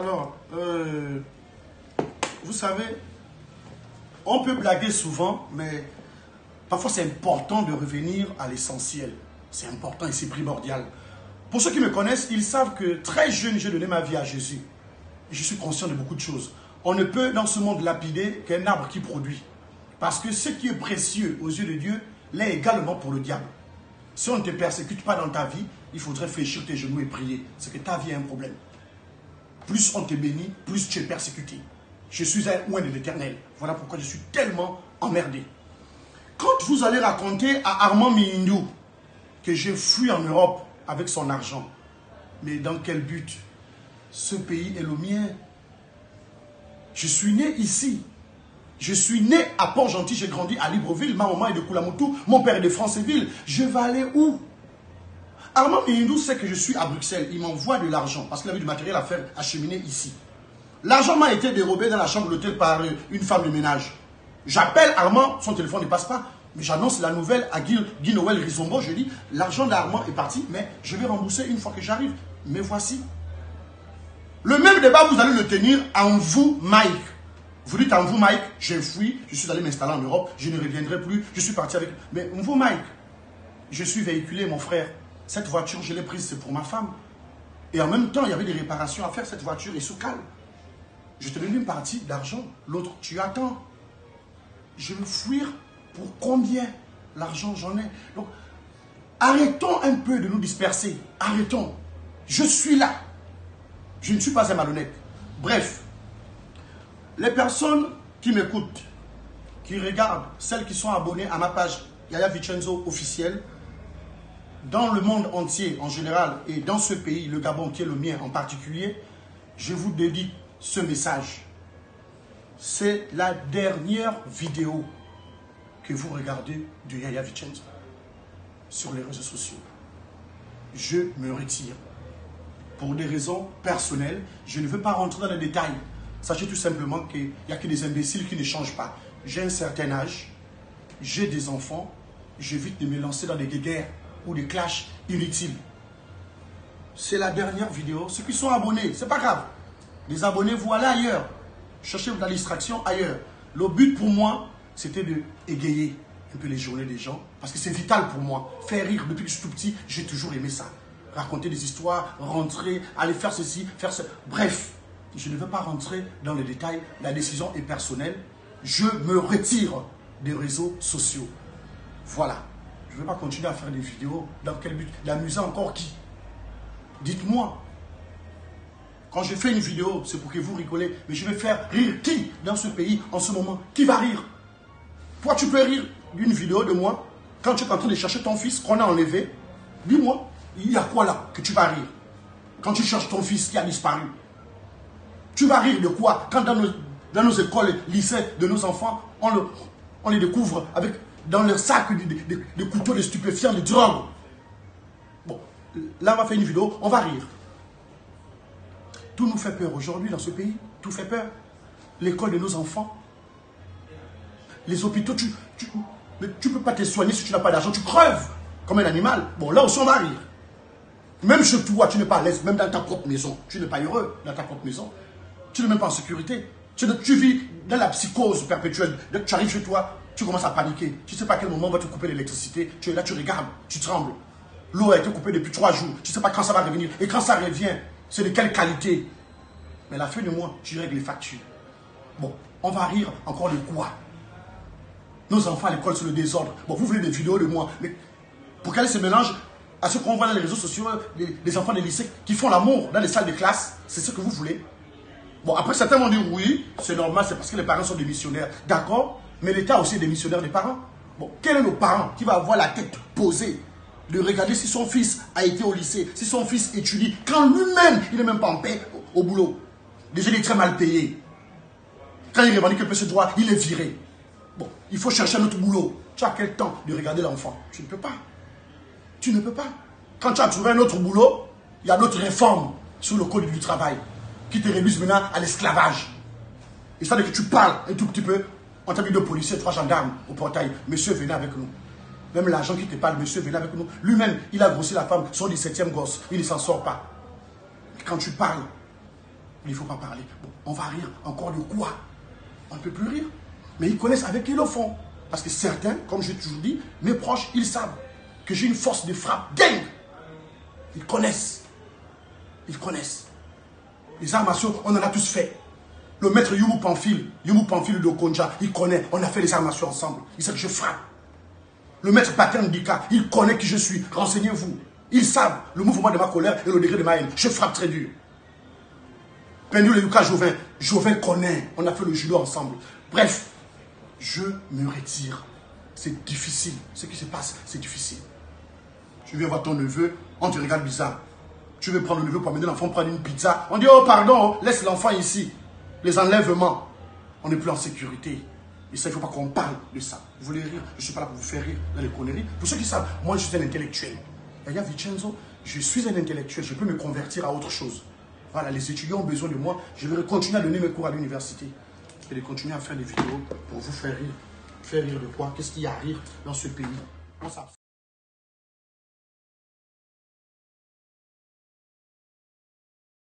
Alors, vous savez, on peut blaguer souvent, mais parfois c'est important de revenir à l'essentiel. C'est important et c'est primordial. Pour ceux qui me connaissent, ils savent que très jeune, j'ai donné ma vie à Jésus. Et je suis conscient de beaucoup de choses. On ne peut dans ce monde lapider qu'un arbre qui produit. Parce que ce qui est précieux aux yeux de Dieu l'est également pour le diable. Si on ne te persécute pas dans ta vie, il faudrait fléchir tes genoux et prier. C'est que ta vie a un problème. Plus on te bénit, plus tu es persécuté. Je suis un oint de l'Éternel. Voilà pourquoi je suis tellement emmerdé. Quand vous allez raconter à Armand Mihindou que j'ai fui en Europe avec son argent, mais dans quel but? Ce pays est le mien. Je suis né ici. Je suis né à Port-Gentil, j'ai grandi à Libreville. Ma maman est de Koulamoutou, mon père est de Franceville. Je vais aller où? Armand Mihindou sait que je suis à Bruxelles. Il m'envoie de l'argent parce qu'il avait du matériel à faire acheminer ici. L'argent m'a été dérobé dans la chambre d'hôtel par une femme de ménage. J'appelle Armand, son téléphone ne passe pas. Mais j'annonce la nouvelle à Guy Noël Rizombo. Je dis, l'argent d'Armand est parti, mais je vais rembourser une fois que j'arrive. Mais voici. Le même débat, vous allez le tenir en vous, Mike. Vous dites en vous, Mike, j'ai fui, je suis allé m'installer en Europe, je ne reviendrai plus, je suis parti avec... Mais en vous, Mike, je suis véhiculé, mon frère. Cette voiture, je l'ai prise, c'est pour ma femme. Et en même temps, il y avait des réparations à faire. Cette voiture est sous cale. Je te donne une partie d'argent, l'autre, tu attends. Je veux fuir pour combien? L'argent, j'en ai. Donc, arrêtons un peu de nous disperser. Arrêtons. Je suis là. Je ne suis pas un malhonnête. Bref, les personnes qui m'écoutent, qui regardent, celles qui sont abonnées à ma page Yaya Vicenzo officielle, dans le monde entier en général et dans ce pays, le Gabon qui est le mien en particulier, je vous dédie ce message. C'est la dernière vidéo que vous regardez de Yaya Vicenzo sur les réseaux sociaux. Je me retire. Pour des raisons personnelles, je ne veux pas rentrer dans les détails. Sachez tout simplement qu'il n'y a que des imbéciles qui ne changent pas. J'ai un certain âge, j'ai des enfants, j'évite de me lancer dans des guerres ou des clashs inutiles. C'est la dernière vidéo. Ceux qui sont abonnés, c'est pas grave. Les abonnés, vous allez ailleurs. Cherchez la distraction ailleurs. Le but pour moi, c'était de égayer un peu les journées des gens. Parce que c'est vital pour moi. Faire rire depuis que je suis tout petit, j'ai toujours aimé ça. Raconter des histoires, rentrer, aller faire ceci, faire ça. Bref, je ne veux pas rentrer dans les détails. La décision est personnelle. Je me retire des réseaux sociaux. Voilà. Je ne veux pas continuer à faire des vidéos. Dans quel but? D'amuser encore qui? Dites-moi. Quand je fais une vidéo, c'est pour que vous rigolez. Mais je vais faire rire qui dans ce pays en ce moment? Qui va rire? Toi, tu peux rire d'une vidéo de moi quand tu es en train de chercher ton fils qu'on a enlevé. Dis-moi, il y a quoi là que tu vas rire? Quand tu cherches ton fils qui a disparu. Tu vas rire de quoi? Quand dans nos écoles, lycées de nos enfants, on les découvre avec dans leur sac des couteaux de stupéfiants, de drogue. Bon, là on va faire une vidéo, on va rire. Tout nous fait peur aujourd'hui dans ce pays. Tout fait peur. L'école de nos enfants. Les hôpitaux, tu ne peux pas te soigner si tu n'as pas d'argent. Tu crèves comme un animal. Bon, là aussi on va rire. Même chez toi, tu n'es pas à l'aise. Même dans ta propre maison. Tu n'es pas heureux dans ta propre maison. Tu n'es même pas en sécurité. Tu vis dans la psychose perpétuelle. Dès que tu arrives chez toi, tu commences à paniquer. Tu ne sais pas à quel moment on va te couper l'électricité. Tu es là, tu regardes, tu trembles. L'eau a été coupée depuis 3 jours. Tu ne sais pas quand ça va revenir. Et quand ça revient, c'est de quelle qualité? Mais à la fin du mois, tu règles les factures. Bon, on va rire encore de quoi? Nos enfants à l'école, c'est le désordre. Bon, vous voulez des vidéos de moi. Mais pour qu'elle se mélange à ce qu'on voit dans les réseaux sociaux, les enfants des lycées qui font l'amour dans les salles de classe, c'est ce que vous voulez? Bon, après certains vont dire oui, c'est normal, c'est parce que les parents sont des missionnaires. D'accord, mais l'État aussi est des missionnaires des parents. Bon, quel est le parent qui va avoir la tête posée de regarder si son fils a été au lycée, si son fils étudie, quand lui-même, il n'est même pas en paix au boulot? Déjà, il est très mal payé. Quand il revendique un peu ses droits, il est viré. Bon, il faut chercher un autre boulot. Tu as quel temps de regarder l'enfant? Tu ne peux pas. Tu ne peux pas. Quand tu as trouvé un autre boulot, il y a d'autres réformes sur le code du travail qui te réduisent maintenant à l'esclavage. Et ça, dès que tu parles un tout petit peu, on t'a mis 2 policiers, 3 gendarmes au portail. Monsieur, venez avec nous. Même l'agent qui te parle, monsieur, venez avec nous. Lui-même, il a grossi la femme, son 17e gosse. Il ne s'en sort pas. Quand tu parles, Il ne faut pas parler. Bon, on va rire. Encore de quoi? On ne peut plus rire. Mais ils connaissent avec qui ils le font. Parce que certains, comme j'ai toujours dit, mes proches, ils savent que j'ai une force de frappe dingue. Ils connaissent. Ils connaissent. Les arts martiaux, on en a tous fait. Le maître Youmou Pamphile de Konja, il connaît. On a fait les arts martiaux ensemble. Il sait que je frappe. Le maître Pater Ndika, il connaît qui je suis. Renseignez-vous. Ils savent le mouvement de ma colère et le degré de ma haine. Je frappe très dur. Pendule et Lucas Jouvin connaît. On a fait le judo ensemble. Bref, je me retire. C'est difficile. Ce qui se passe, c'est difficile. Tu viens voir ton neveu, on te regarde bizarre. Tu veux prendre le neveu pour amener l'enfant prendre une pizza. On dit, oh pardon, laisse l'enfant ici. Les enlèvements. On n'est plus en sécurité. Et ça, il ne faut pas qu'on parle de ça. Vous voulez rire? Je ne suis pas là pour vous faire rire dans les conneries. Pour ceux qui savent, moi je suis un intellectuel. Regarde Vincenzo, je suis un intellectuel. Je peux me convertir à autre chose. Voilà, les étudiants ont besoin de moi. Je vais continuer à donner mes cours à l'université. Et de continuer à faire des vidéos pour vous faire rire. Faire rire de quoi? Qu'est-ce qu'il y a à rire dans ce pays?